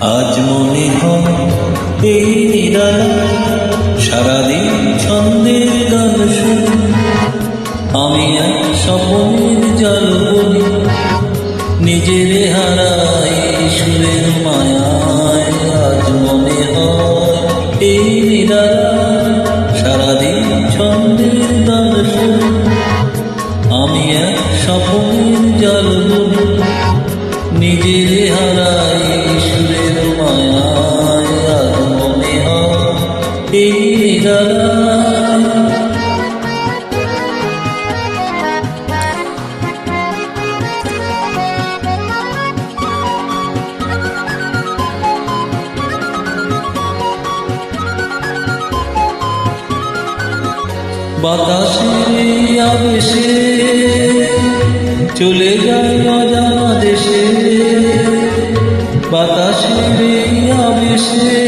আজ মনে হয় এই নিরালা সারাদিন ছন্দের গান শুনি, আমি এক স্বপ্নের জাল বলি, নিজের হারাই সুরের মায়ায়। আজ মনে হয় এই নিরালা সারাদিন ছন্দের গান শুনি, আমি এক স্বপ্নের জাল বলি, নিজের হারাই সুরের মায়ায়। আজ মনে হয় এই নিরালা বাতাসে আবেশে চলে যায় অজানা দেশে, বাতাসে আবেশে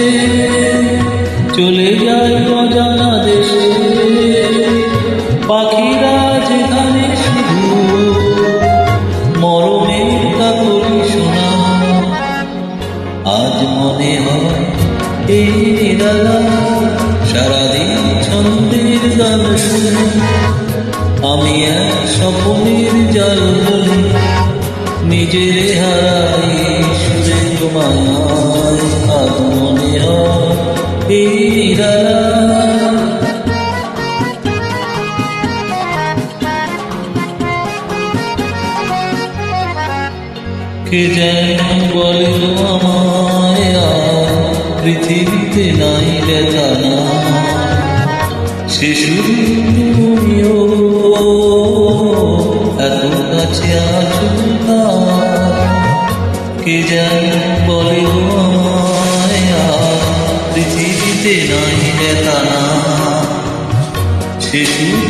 চলে যায় অজানা দেশে, পাখিরা যেখানে শুধু মরণের কাকলি শোনা। আজ মনে হয় এই নিরালা সারাদিন ছন্দের গান শুনি, আমি এক স্বপ্নের জাল বলি, নিজের হারাই সুরের মায়ায়। আজ মনে হয় এই নিরালা কে যেন বলিল আমায় পৃথিবীতে নাই ব্যথা না, শিশুও এত কাছে আছো। কে যেন বলিল আমায় পৃথিবীতে নাই ব্যথা না, শিশুও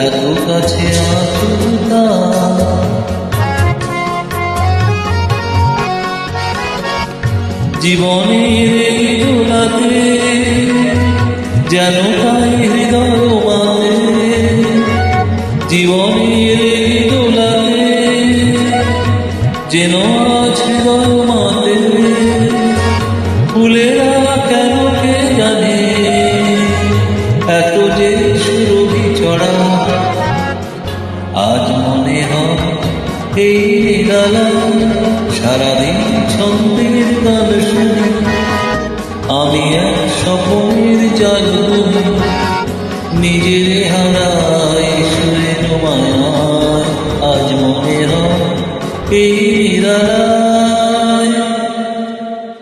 এত কাছে আছো। জীবনের দোলাতে যেন পাই হৃদয় মাতে, জীবনের দোলাতে যেন আজ হৃদয় মাতে, ফুলেরা কেন কে জানে এত যে সুরভি ছড়া। আজ মনে হয় এই নিরালা সারাদিন ছন্দের গান শুনি, আমি এক স্বপ্নের জাল বলি, নিজের হারাই সুরের মায়ায়। আজ মনে হয় এই